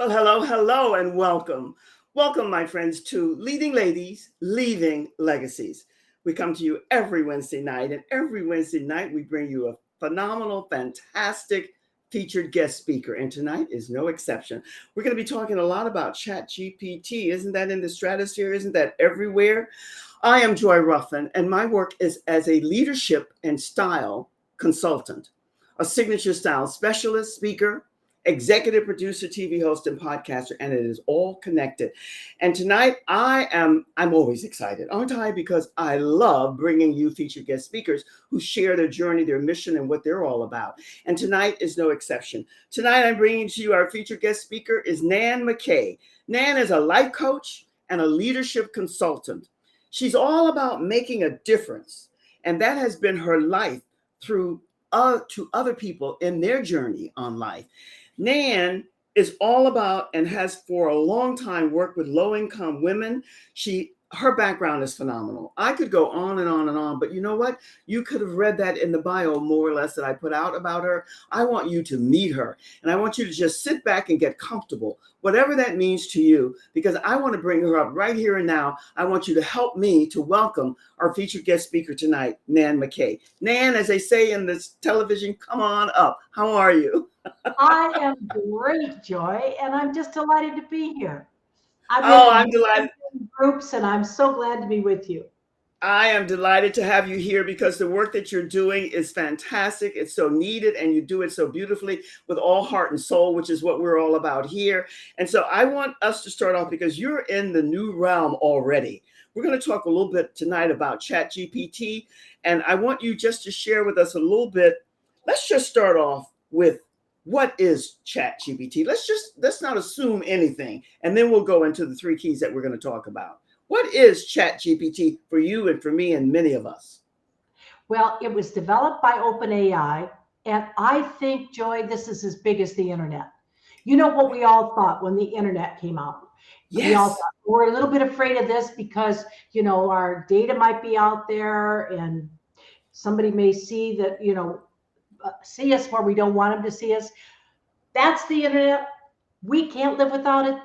Well, hello, hello, and welcome. Welcome, my friends, to Leading Ladies, Leaving Legacies. We come to you every Wednesday night, and every Wednesday night we bring you a phenomenal, fantastic featured guest speaker. And tonight is no exception. We're going to be talking a lot about Chat GPT. Isn't that in the stratosphere? Isn't that everywhere? I am Joy Ruffen, and my work is as a leadership and style consultant, a signature style specialist, speaker, executive producer, TV host, and podcaster, and it is all connected. And tonight I'm always excited, aren't I? Because I love bringing you featured guest speakers who share their journey, their mission, and what they're all about. And tonight is no exception. Tonight I'm bringing to you our featured guest speaker is Nan McKay. Nan is a life coach and a leadership consultant. She's all about making a difference, and that has been her life through to other people in their journey on life. Nan is all about and has for a long time worked with low-income women. Her background is phenomenal. I could go on and on and on, but you know what? You could have read that in the bio more or less that I put out about her. I want you to meet her, and I want you to just sit back and get comfortable, whatever that means to you, because I want to bring her up right here and now. I want you to help me to welcome our featured guest speaker tonight, Nan McKay. Nan, as they say in this television, come on up. How are you? I am great, Joy, and I'm just delighted to be here. I'm delighted. Groups, and I'm so glad to be with you. I am delighted to have you here because the work that you're doing is fantastic. It's so needed, and you do it so beautifully with all heart and soul, which is what we're all about here. And so I want us to start off because you're in the new realm already. We're going to talk a little bit tonight about Chat GPT, and I want you just to share with us a little bit. Let's just start off with what is Chat GPT? Let's not assume anything, and then we'll go into the three keys that we're going to talk about. What is Chat GPT for you and for me and many of us? Well, it was developed by OpenAI, and I think, Joy, this is as big as the internet. You know what we all thought when the internet came out? Yes. We all thought we're a little bit afraid of this because, our data might be out there and somebody may see that, see us where we don't want them to see us. That's the internet. We can't live without it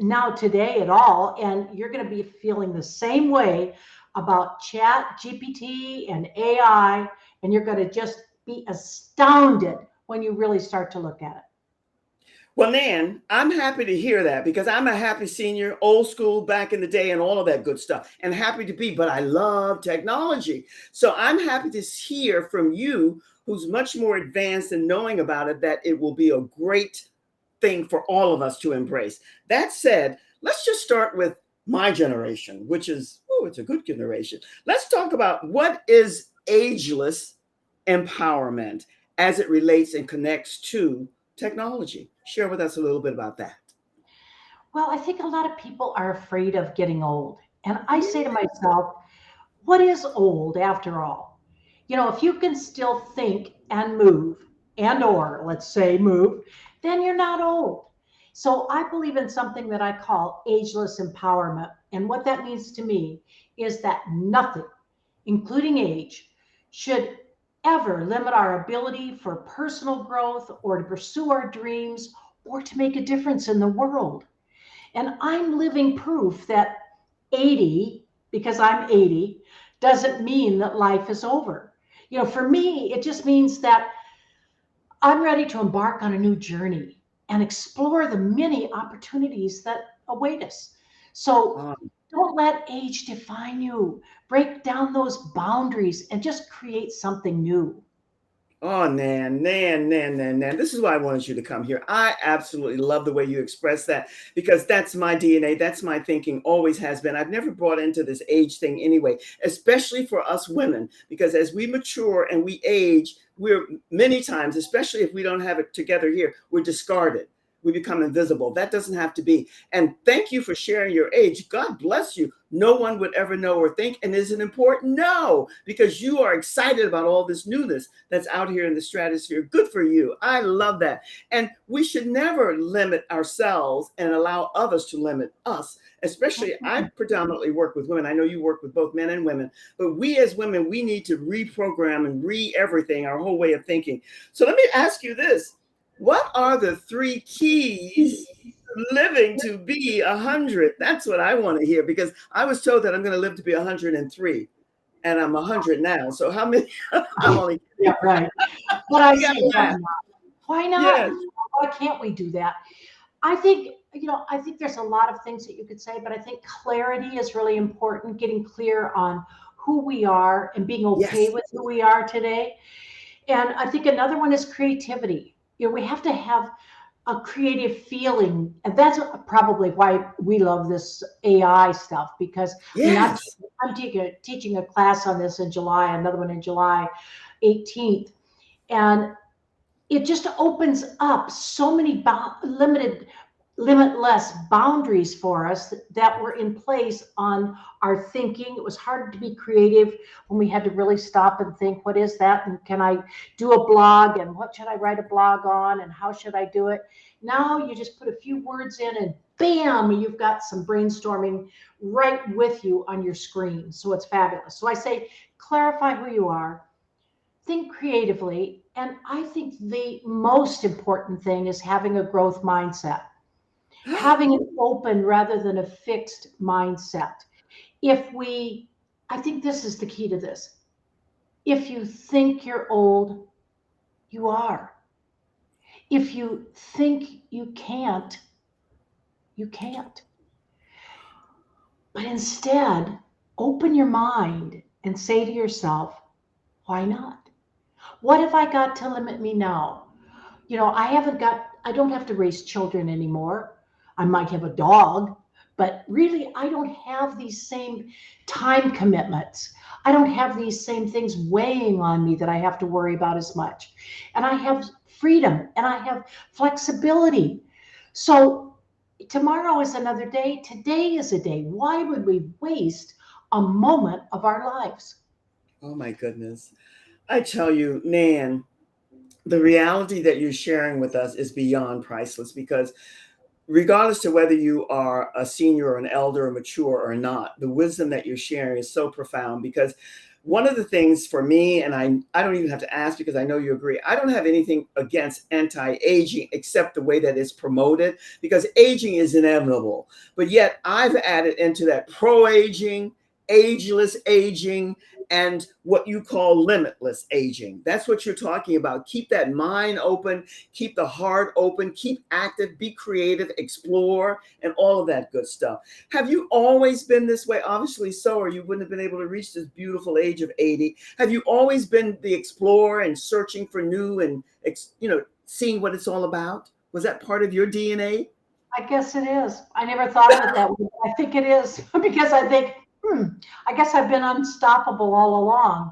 now today at all. And you're going to be feeling the same way about Chat GPT and AI. And you're going to just be astounded when you really start to look at it. Well, Nan, I'm happy to hear that because I'm a happy senior, old school back in the day and all of that good stuff, and happy to be, but I love technology. So I'm happy to hear from you, who's much more advanced in knowing about it, that it will be a great thing for all of us to embrace. That said, let's just start with my generation, which is, it's a good generation. Let's talk about what is ageless empowerment as it relates and connects to technology. Share with us a little bit about that. Well, I think a lot of people are afraid of getting old. And I say to myself, what is old after all? If you can still think and move or let's say move, then you're not old. So I believe in something that I call ageless empowerment. And what that means to me is that nothing, including age, should ever limit our ability for personal growth or to pursue our dreams or to make a difference in the world. And I'm living proof that 80, because I'm 80, doesn't mean that life is over. For me, it just means that I'm ready to embark on a new journey and explore the many opportunities that await us. So don't let age define you. Break down those boundaries and just create something new. Oh, Nan. This is why I wanted you to come here. I absolutely love the way you express that because that's my DNA. That's my thinking, always has been. I've never brought into this age thing anyway, especially for us women, because as we mature and we age, we're many times, especially if we don't have it together here, we're discarded. We become invisible. That doesn't have to be. And thank you for sharing your age. God bless you. No one would ever know or think. And is it important? No, because you are excited about all this newness that's out here in the stratosphere. Good for you. I love that. And we should never limit ourselves and allow others to limit us. Especially, I predominantly work with women. I know you work with both men and women, but we as women, we need to reprogram and everything, our whole way of thinking. So let me ask you this. What are the three keys living to be 100. That's what I want to hear, because I was told that I'm going to live to be 103, and I'm 100 now. So how many? I'm only Yeah, kidding. right. But I You got say, to why laugh. not? Why not? Yes. Why can't we do that? I think, I think there's a lot of things that you could say, but I think clarity is really important, getting clear on who we are and being okay Yes. with who we are today. And I think another one is creativity. We have to have a creative feeling. And that's probably why we love this AI stuff, because Yes. I'm teaching a class on this in July, another one in July 18th. And it just opens up so many limitless boundaries for us that were in place on our thinking. It was hard to be creative when we had to really stop and think, what is that? And can I do a blog? And what should I write a blog on? And how should I do it? Now you just put a few words in and bam, you've got some brainstorming right with you on your screen. So it's fabulous. So I say, clarify who you are, think creatively. And I think the most important thing is having a growth mindset, having an open rather than a fixed mindset. I think this is the key to this. If you think you're old, you are. If you think you can't, you can't. But instead, open your mind and say to yourself, why not? What have I got to limit me now? I don't have to raise children anymore. I might have a dog, but really, I don't have these same time commitments. I don't have these same things weighing on me that I have to worry about as much. And I have freedom and I have flexibility. So tomorrow is another day. Today is a day. Why would we waste a moment of our lives? Oh my goodness. I tell you, Nan, the reality that you're sharing with us is beyond priceless, because regardless to whether you are a senior or an elder or mature or not, the wisdom that you're sharing is so profound. Because one of the things for me, and I don't even have to ask because I know you agree, I don't have anything against anti-aging except the way that it's promoted, because aging is inevitable. But yet I've added into that pro-aging, ageless aging, and what you call limitless aging. That's what you're talking about. Keep that mind open, keep the heart open, keep active, be creative, explore, and all of that good stuff. Have you always been this way? Obviously so, or you wouldn't have been able to reach this beautiful age of 80. Have you always been the explorer and searching for new and, seeing what it's all about? Was that part of your DNA? I guess it is. I never thought of it that way. I think it is because I think, I guess I've been unstoppable all along.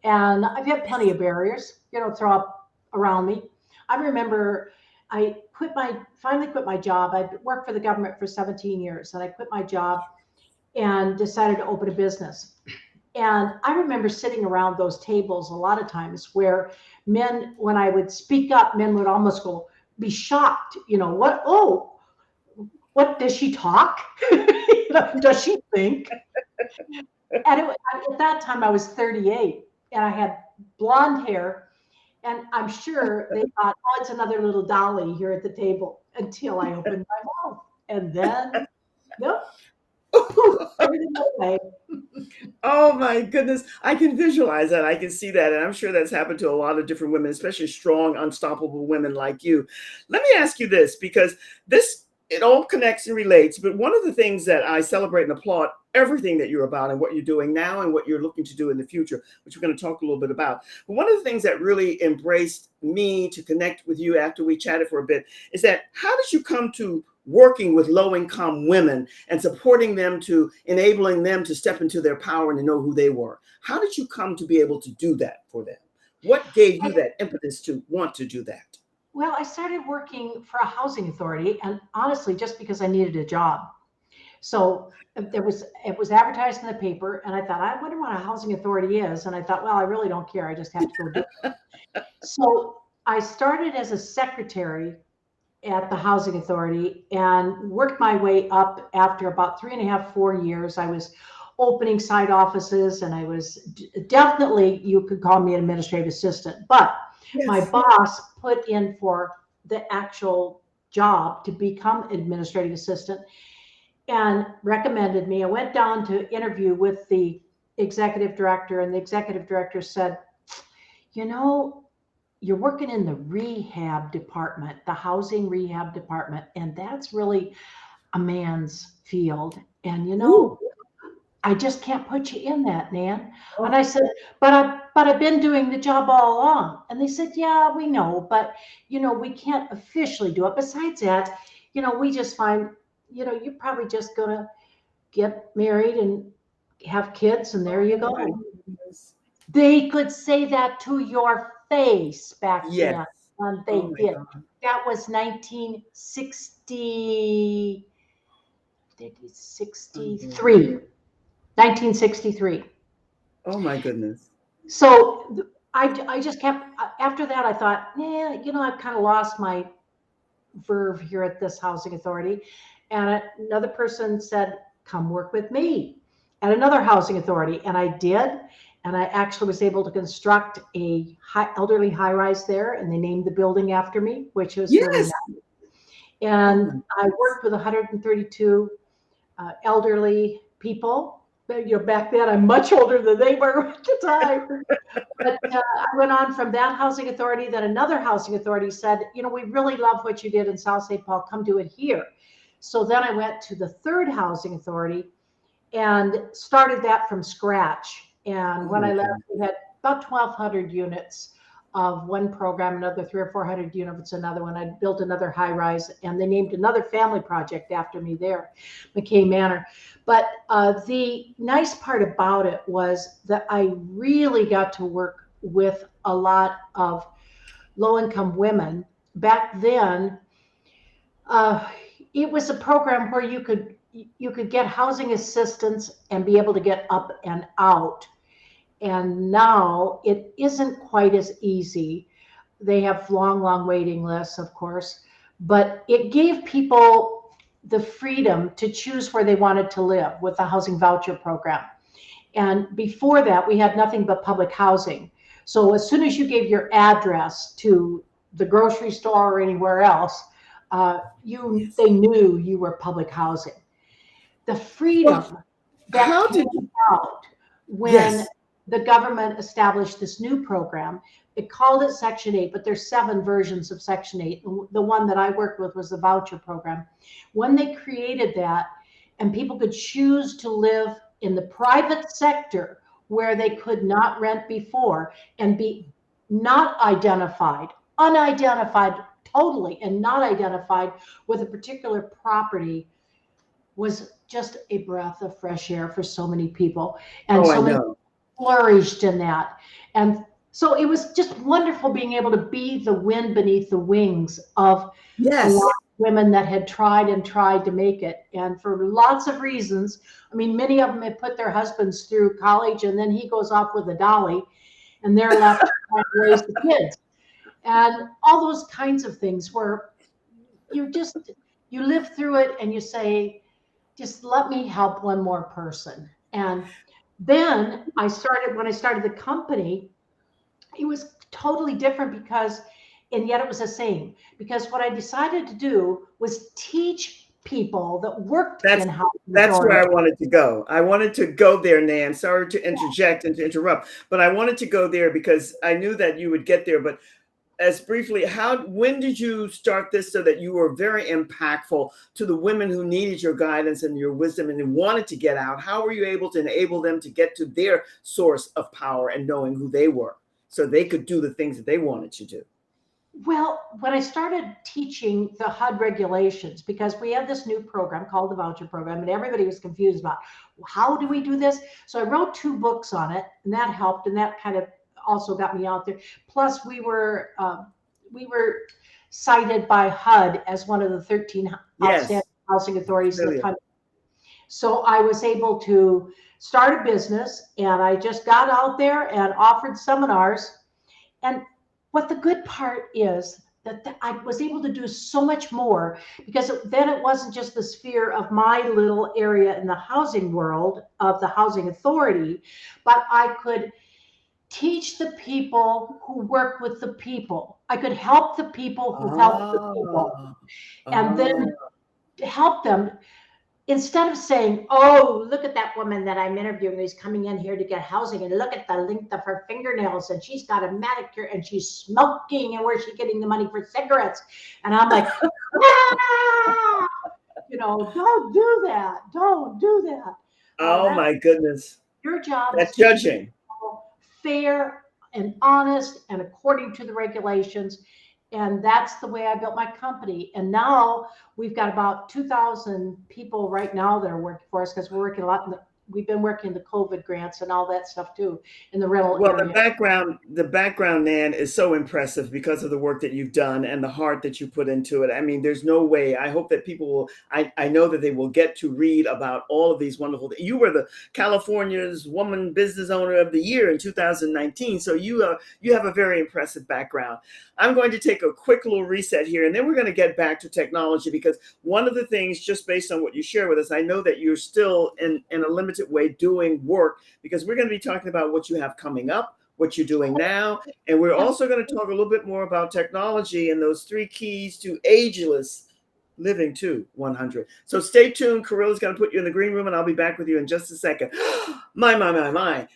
And I've had plenty of barriers, throw up around me. I remember I finally quit my job. I'd worked for the government for 17 years, and I quit my job and decided to open a business. And I remember sitting around those tables a lot of times where men, when I would speak up, men would almost be shocked. What does she talk? Does she think? And at that time, I was 38 and I had blonde hair. And I'm sure they thought, oh, it's another little dolly here at the table, until I opened my mouth. And then, nope, poof, everything went away. Oh my goodness. I can visualize that. I can see that. And I'm sure that's happened to a lot of different women, especially strong, unstoppable women like you. Let me ask you this, because it all connects and relates. But one of the things that I celebrate and applaud everything that you're about and what you're doing now and what you're looking to do in the future, which we're going to talk a little bit about. But one of the things that really embraced me to connect with you after we chatted for a bit is that, how did you come to working with low-income women and supporting them, to enabling them to step into their power and to know who they were? How did you come to be able to do that for them? What gave you that impetus to want to do that? Well, I started working for a housing authority, and honestly, just because I needed a job. So it was advertised in the paper, and I thought, I wonder what a housing authority is. And I thought, well, I really don't care. I just have to go do it. So I started as a secretary at the housing authority and worked my way up. After about 3.5, 4 years, I was opening side offices, and I was definitely, you could call me an administrative assistant, but my Yes. boss put in for the actual job to become administrative assistant and recommended me. I went down to interview with the executive director, and the executive director said, you know, you're working in the rehab department, the housing rehab department, and that's really a man's field. And Ooh. I just can't put you in that, Nan. And Oh, I said, but I've been doing the job all along. And they said, yeah, we know, but we can't officially do it. Besides that, we just find, you're probably just gonna get married and have kids, and there you oh my go. goodness. They could say that to your face back Yes. then, and Oh they my did. God. That was 1960, 63, 1963. Oh my goodness. So I just kept, after that, I thought, yeah, I've kind of lost my verve here at this housing authority. And another person said, come work with me at another housing authority. And I did. And I actually was able to construct a elderly high rise there. And they named the building after me, which was really Yes. nice. Oh And my I worked with 132 elderly people. But, back then I'm much older than they were at the time. But I went on from that housing authority. Then another housing authority said, we really love what you did in South St. Paul. Come do it here. So then I went to the third housing authority and started that from scratch. And Oh when my I left, goodness. we had about 1,200 units of one program, another 300 or 400 units, another one. I built another high rise, and they named another family project after me there, McKay Manor. But the nice part about it was that I really got to work with a lot of low-income women. Back then, it was a program where you could get housing assistance and be able to get up and out. And now it isn't quite as easy. They have long waiting lists, of course, but it gave people the freedom to choose where they wanted to live with the housing voucher program. And before that, we had nothing but public housing. So as soon as you gave your address to the grocery store or anywhere else, Yes. they knew you were public housing. The Well, freedom that how came did you? out when Yes. the government established this new program. It called it Section 8, but there's 7 versions of Section 8. The one that I worked with was the voucher program. When they created that, and people could choose to live in the private sector where they could not rent before and be not identified, unidentified totally, and not identified with a particular property, was just a breath of fresh air for so many people. And Oh, I so many know. flourished in that. And so it was just wonderful being able to be the wind beneath the wings of a lot Yes. of women that had tried and tried to make it. And for lots of reasons, I mean, many of them had put their husbands through college, and then he goes off with a dolly and they're left trying to raise the kids. And all those kinds of things where you live through it and you say, just let me help one more person. And then when I started the company, it was totally different and yet it was the same, because what I decided to do was teach people that worked That's in housing that's where authorities. I wanted to go. I wanted to go there, Nan. Sorry to interject and to interrupt, but I wanted to go there because I knew that you would get there. But as briefly, when did you start this so that you were very impactful to the women who needed your guidance and your wisdom and who wanted to get out? How were you able to enable them to get to their source of power and knowing who they were so they could do the things that they wanted to do? Well, when I started teaching the HUD regulations, because we had this new program called the voucher program, and everybody was confused about how do we do this? So I wrote 2 books on it, and that helped, and that kind of also got me out there. Plus, we were cited by HUD as one of the 13 outstanding Yes, housing authorities in the familiar. country. So I was able to start a business, and I just got out there and offered seminars. And what the good part is that I was able to do so much more, because then it wasn't just the sphere of my little area in the housing world of the housing authority, but I could teach the people who work with the people. I could help the people who help the people, Ah, and then ah. help them instead of saying, "Oh, look at that woman that I'm interviewing who's coming in here to get housing, and look at the length of her fingernails, and she's got a manicure, and she's smoking, and where's she getting the money for cigarettes?" And I'm like, "Ah! Don't do that. Don't do that." Oh That's my goodness. your job is That to treat judging. people fair and honest and according to the regulations. And that's the way I built my company. And now we've got about 2,000 people right now that are working for us because we're working a lot we've been working the COVID grants and all that stuff too in the rental Well, area. the background, Nan, is so impressive because of the work that you've done and the heart that you put into it. I mean, there's no way. I hope that people will. I know that they will get to read about all of these wonderful. You were the California's Woman Business Owner of the Year in 2019, so you have a very impressive background. I'm going to take a quick little reset here, and then we're going to get back to technology because one of the things, just based on what you share with us, I know that you're still in a limited way doing work because we're going to be talking about what you have coming up, what you're doing now, and we're also going to talk a little bit more about technology and those 3 keys to ageless living to 100. So stay tuned. Carilla's going to put you in the green room, and I'll be back with you in just a second. My.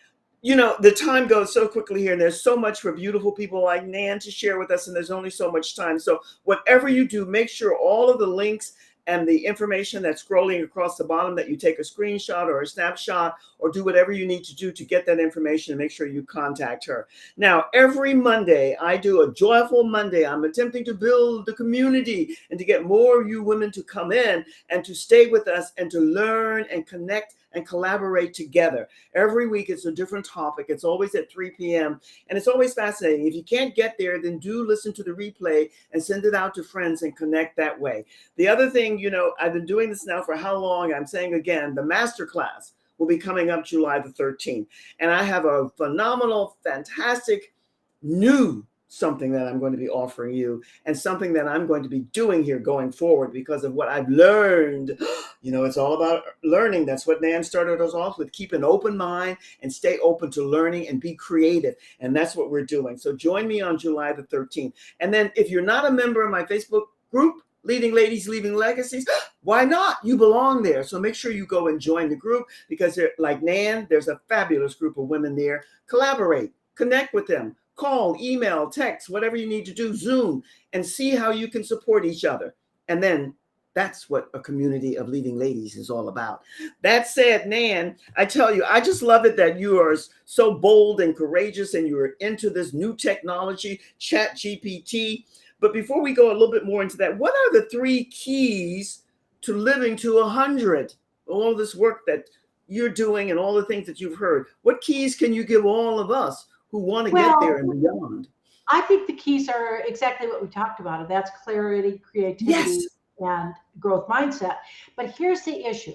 The time goes so quickly here, and there's so much for beautiful people like Nan to share with us, and there's only so much time. So whatever you do, make sure all of the links and the information that's scrolling across the bottom, that you take a screenshot or a snapshot or do whatever you need to do to get that information and make sure you contact her. Now, every Monday, I do a joyful Monday. I'm attempting to build the community and to get more of you women to come in and to stay with us and to learn and connect and collaborate together. Every week, it's a different topic. It's always at 3 p.m. and it's always fascinating. If you can't get there, then do listen to the replay and send it out to friends and connect that way. The other thing, I've been doing this now for how long? I'm saying again, the masterclass will be coming up July the 13th. And I have a phenomenal, fantastic new something that I'm going to be offering you and something that I'm going to be doing here going forward because of what I've learned. It's all about learning. That's what Nan started us off with. Keep an open mind and stay open to learning and be creative. And that's what we're doing. So join me on July the 13th. And then if you're not a member of my Facebook group, Ladies Leaving Legacies, why not? You belong there. So make sure you go and join the group because like Nan, there's a fabulous group of women there. Collaborate, connect with them, call, email, text, whatever you need to do, Zoom, and see how you can support each other. And then that's what a community of leading ladies is all about. That said, Nan, I tell you, I just love it that you are so bold and courageous and you're into this new technology, Chat GPT. But before we go a little bit more into that, what are the 3 keys to living to 100? All this work that you're doing and all the things that you've heard. What keys can you give all of us who want to get there and beyond? I think the keys are exactly what we talked about. And that's clarity, creativity, Yes. and growth mindset. But here's the issue.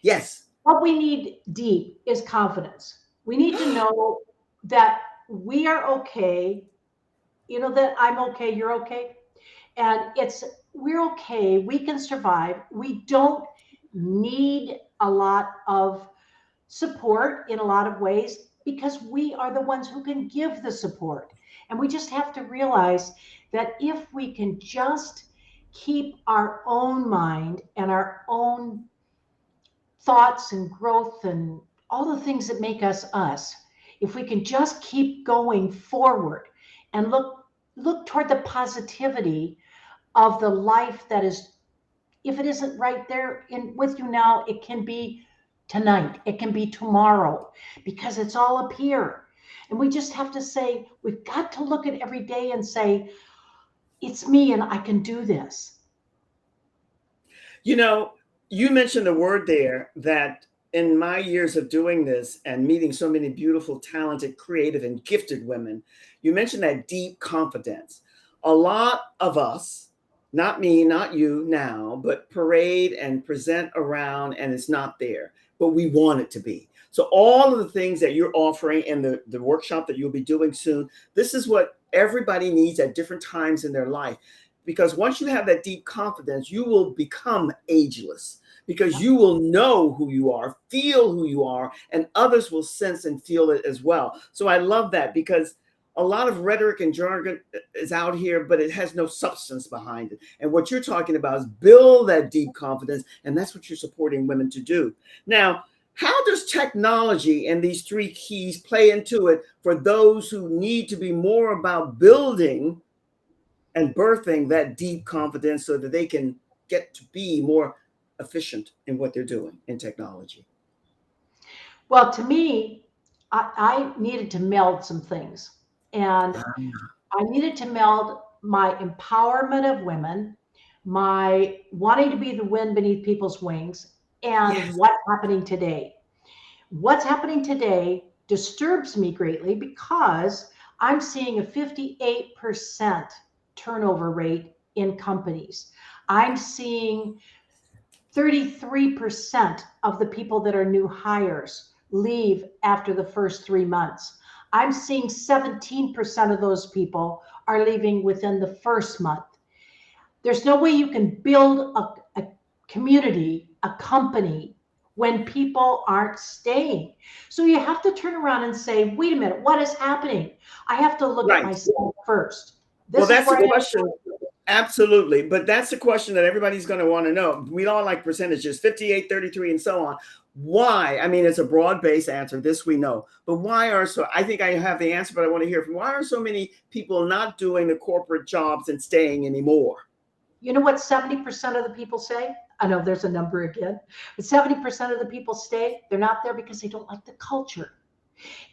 Yes. What we need deep is confidence. We need to know that we are okay, that I'm okay, you're okay. And we're okay, we can survive. We don't need a lot of support in a lot of ways because we are the ones who can give the support. And we just have to realize that if we can just keep our own mind and our own thoughts and growth and all the things that make us us, if we can just keep going forward and look toward the positivity of the life that is, if it isn't right there in with you now, it can be tonight, it can be tomorrow, because it's all up here. And we just have to say, we've got to look at every day and say, it's me and I can do this. You mentioned a word there that in my years of doing this and meeting so many beautiful, talented, creative, and gifted women, you mentioned that deep confidence. A lot of us, not me, not you now, but parade and present around and it's not there, but we want it to be. So all of the things that you're offering in the workshop that you'll be doing soon, this is what everybody needs at different times in their life. because once you have that deep confidence, you will become ageless, because you will know who you are, feel who you are, and others will sense and feel it as well. So I love that, because a lot of rhetoric and jargon is out here, but it has no substance behind it. And what you're talking about is build that deep confidence, and that's what you're supporting women to do. Now, how does technology and these three keys play into it for those who need to be more about building and birthing that deep confidence so that they can get to be more efficient in what they're doing in technology? Well, to me, I needed to meld some things. And I needed to meld my empowerment of women, my wanting to be the wind beneath people's wings, and Yes. what's happening today. What's happening today disturbs me greatly because I'm seeing a 58% turnover rate in companies. I'm seeing 33% of the people that are new hires leave after the first 3 months. I'm seeing 17% of those people are leaving within the first month. There's no way you can build a community, a company, when people aren't staying. So you have to turn around and say, wait a minute, what is happening? I have to look at Right. myself first. Well, This is that's the where question. Absolutely. But that's the question that everybody's going to want to know. We all like percentages, 58, 33, and so on. Why? I mean, it's a broad-based answer. This we know. But why are so, I think I have the answer, but I want to hear from, why are so many people not doing the corporate jobs and staying anymore? You know what 70% of the people say? I know there's a number again, but 70% of the people stay. They're not there because they don't like the culture.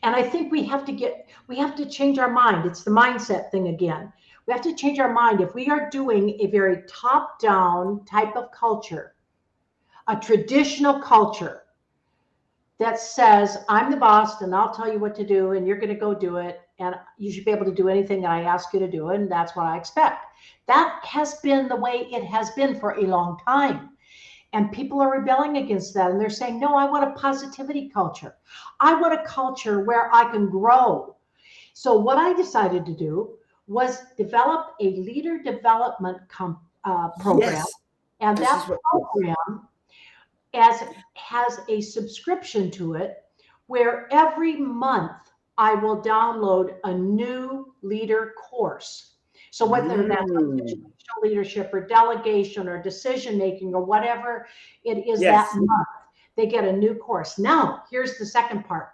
And I think we have to change our mind. It's the mindset thing again. We have to change our mind. If we are doing a very top-down type of culture, a traditional culture that says, I'm the boss and I'll tell you what to do and you're going to go do it, and you should be able to do anything that I ask you to do, and that's what I expect. That has been the way it has been for a long time. And people are rebelling against that. And they're saying, no, I want a positivity culture. I want a culture where I can grow. So what I decided to do was develop a leader development program. Yes. And that program has a subscription to it where every month I will download a new leader course. So whether that's leadership or delegation or decision making or whatever it is, that month, they get a new course. Now, here's the second part.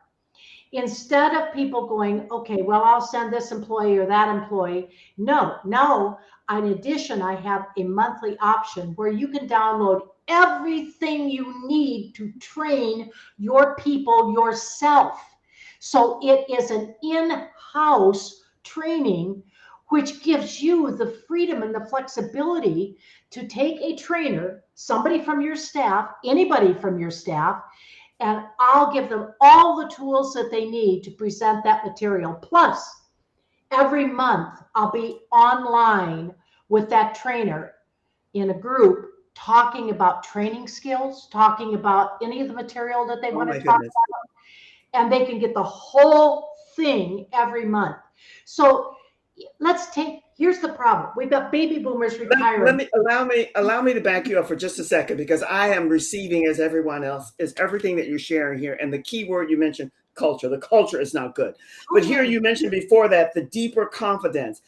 Instead of people going, okay, well, I'll send this employee or that employee. No, in addition, I have a monthly option where you can download everything you need to train your people yourself. So it is an in-house training, which gives you the freedom and the flexibility to take a trainer, somebody from your staff, anybody from your staff, and I'll give them all the tools that they need to present that material. Plus, every month I'll be online with that trainer in a group talking about training skills, talking about any of the material that they want to talk about, and they can get the whole thing every month. So here's the problem. We've got baby boomers retiring. Allow me to back you up for just a second, because I am receiving, as everyone else, is everything that you're sharing here. And the key word you mentioned, culture. The culture is not good. But here you mentioned before that the deeper confidence,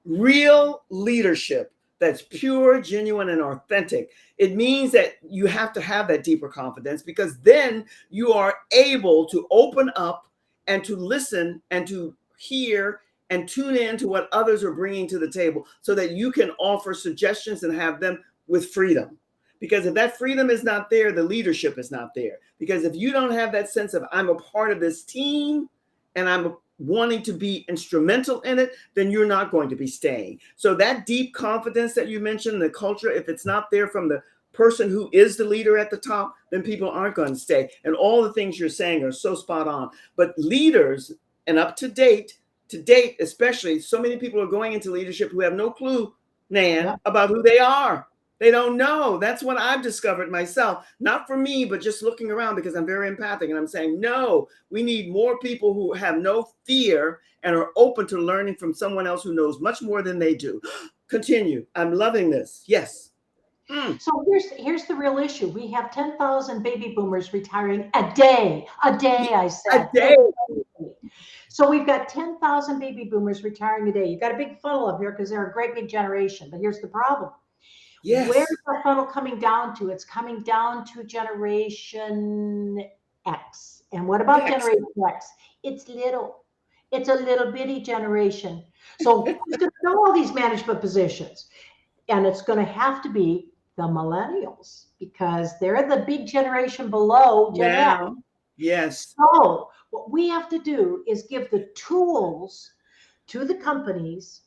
real leadership that's pure, genuine, and authentic. It means that you have to have that deeper confidence, because then you are able to open up and to listen and to hear and tune in to what others are bringing to the table, so that you can offer suggestions and have them with freedom. Because if that freedom is not there, the leadership is not there. Because if you don't have that sense of, I'm a part of this team and I'm wanting to be instrumental in it, then you're not going to be staying. So that deep confidence that you mentioned, the culture, if it's not there from the person who is the leader at the top, then people aren't going to stay. And all the things you're saying are so spot on. But leaders, and up to date, especially, so many people are going into leadership who have no clue, Nan, about who they are. They don't know. That's what I've discovered myself. Not for me, but just looking around, because I'm very empathic. And I'm saying, no, we need more people who have no fear and are open to learning from someone else who knows much more than they do. Continue. I'm loving this. Yes. Mm. So here's the real issue. We have 10,000 baby boomers retiring a day. A day, I A said. day. So we've got 10,000 baby boomers retiring a day. You've got a big funnel up here because they're a great big generation. But here's the problem. Where's Yes. that funnel coming down to? It's coming down to Generation X. And what about X. Generation X? It's little. It's a little bitty generation. So who's going to fill all these management positions? And it's going to have to be the millennials because they're the big generation below Gen X. Now. Yes. So what we have to do is give the tools to the companies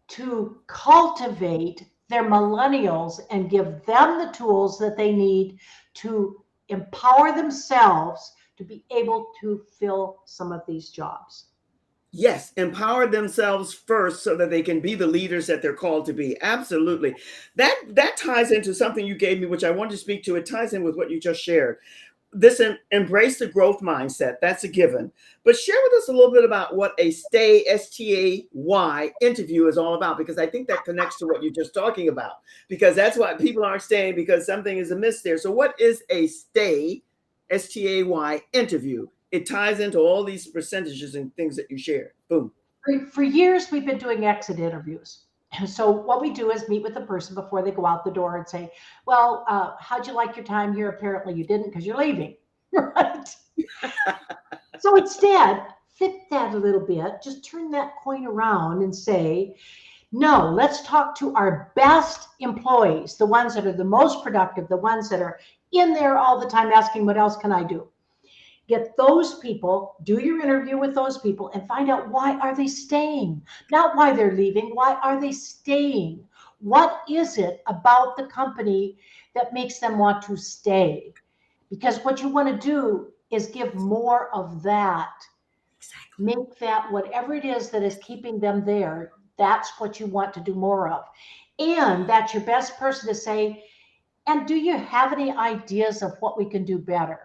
to cultivate their millennials and give them the tools that they need to empower themselves to be able to fill some of these jobs. Yes, empower themselves first so that they can be the leaders that they're called to be. Absolutely. That ties into something you gave me, which I want to speak to. It ties in with what you just shared. This embrace the growth mindset. That's a given. But share with us a little bit about what a stay, STAY interview is all about, because I think that connects to what you're just talking about, because that's why people aren't staying because something is amiss there. So what is a stay, STAY interview? It ties into all these percentages and things that you shared. Boom. For years, we've been doing exit interviews. So what we do is meet with the person before they go out the door and say, well, how'd you like your time here? Apparently you didn't because you're leaving, right? So instead, flip that a little bit, just turn that coin around and say, no, let's talk to our best employees, the ones that are the most productive, the ones that are in there all the time asking, what else can I do? Get those people, do your interview with those people and find out why are they staying, not why they're leaving. Why are they staying? What is it about the company that makes them want to stay? Because what you want to do is give more of that. Exactly. Make that whatever it is that is keeping them there, that's what you want to do more of. And that's your best person to say, and do you have any ideas of what we can do better?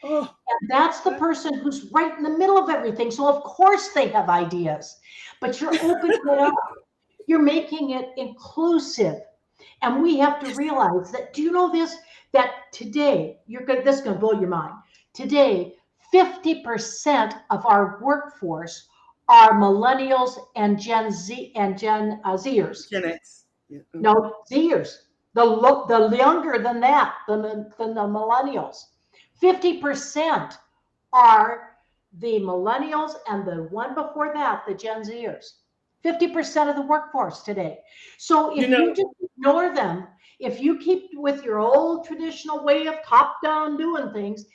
Oh, And that's the person who's right in the middle of everything. So of course they have ideas, but you're opening it up. You're making it inclusive. And we have to realize that, do you know this? That today, this is going to blow your mind. Today, 50% of our workforce are millennials and Gen Z and Gen Zers. Gen X. Yeah. No, Zers. The younger than that, than the millennials. 50% are the millennials, and the one before that, the Gen Zers. 50% of the workforce today. So if you just ignore them, if you keep with your old traditional way of top-down doing things,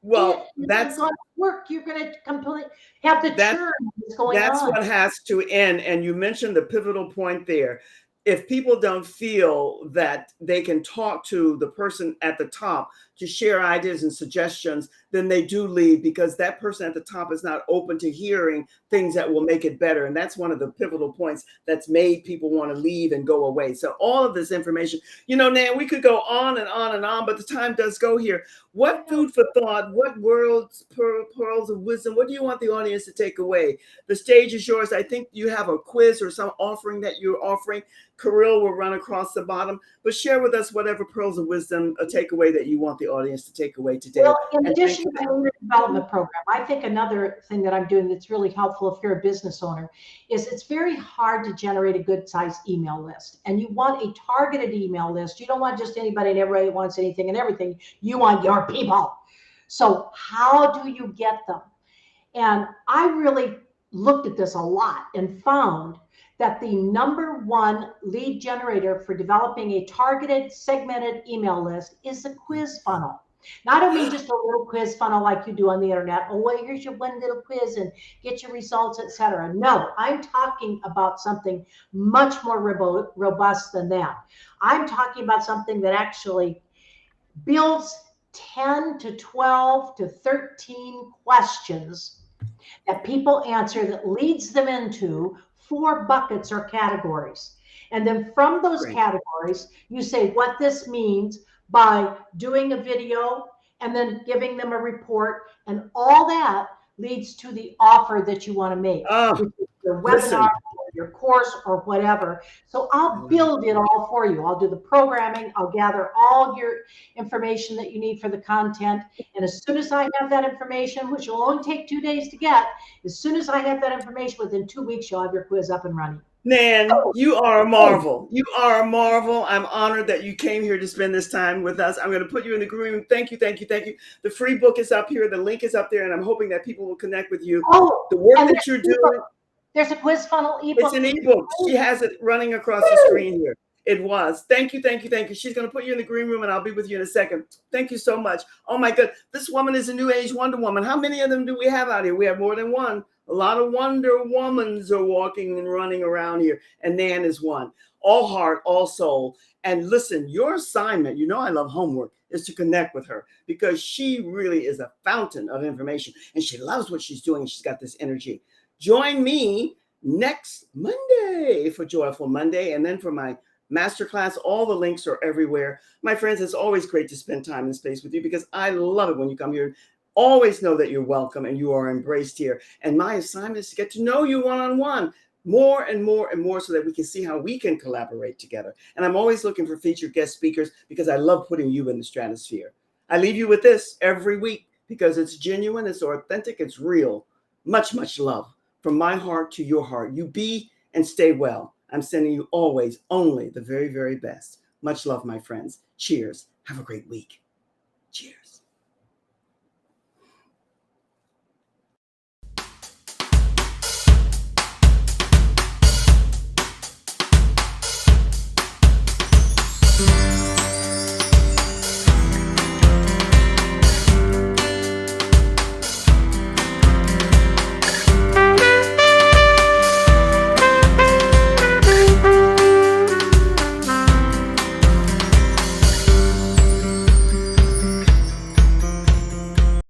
well, that's going to work. You're going to completely have the churn that's going on. That's what has to end. And you mentioned the pivotal point there. If people don't feel that they can talk to the person at the top to share ideas and suggestions, then they do leave, because that person at the top is not open to hearing things that will make it better. And that's one of the pivotal points that's made people want to leave and go away. So all of this information, Nan, we could go on and on and on, but the time does go here. What food for thought, what words, pearls of wisdom, what do you want the audience to take away? The stage is yours. I think you have a quiz or some offering that you're offering. Kirill will run across the bottom, but share with us whatever pearls of wisdom, a takeaway that you want the audience to take away today. Well, in addition to the leader development program, I think another thing that I'm doing that's really helpful if you're a business owner is it's very hard to generate a good sized email list. And you want a targeted email list. You don't want just anybody and everybody wants anything and everything. You want your people. So how do you get them? And I really looked at this a lot and found that the number one lead generator for developing a targeted, segmented email list is the quiz funnel. Now, I don't mean just a little quiz funnel like you do on the internet. Oh, well, here's your one little quiz and get your results, etc. No, I'm talking about something much more robust than that. I'm talking about something that actually builds 10 to 12 to 13 questions that people answer that leads them into 4 buckets or categories. And then from those categories, you say what this means by doing a video and then giving them a report. And all that leads to the offer that you want to make. Oh, which is your webinar, your course or whatever. So I'll build it all for you. I'll do the programming. I'll gather all your information that you need for the content. And as soon as I have that information, which will only take 2 days to get, as soon as I have that information, within 2 weeks, you'll have your quiz up and running. Nan, you are a marvel. You are a marvel. I'm honored that you came here to spend this time with us. I'm going to put you in the room. Thank you, thank you, thank you. The free book is up here. The link is up there, and I'm hoping that people will connect with you. Oh, The work that you're doing. There's a quiz funnel ebook. It's an ebook. She has it running across the screen here. It was. Thank you, thank you, thank you. She's going to put you in the green room, and I'll be with you in a second. Thank you so much. Oh, my God. This woman is a new age Wonder Woman. How many of them do we have out here? We have more than one. A lot of Wonder Womans are walking and running around here, and Nan is one. All heart, all soul. And listen, your assignment, you know I love homework, is to connect with her because she really is a fountain of information, and she loves what she's doing, and she's got this energy. Join me next Monday for Joyful Monday, and then for my masterclass. All the links are everywhere. My friends, it's always great to spend time and space with you because I love it when you come here. Always know that you're welcome and you are embraced here. And my assignment is to get to know you one-on-one more and more and more so that we can see how we can collaborate together. And I'm always looking for featured guest speakers because I love putting you in the stratosphere. I leave you with this every week because it's genuine, it's authentic, it's real. Much, much love from my heart to your heart. You be and stay well. I'm sending you always only the very, very best. Much love, my friends. Cheers. Have a great week. Cheers.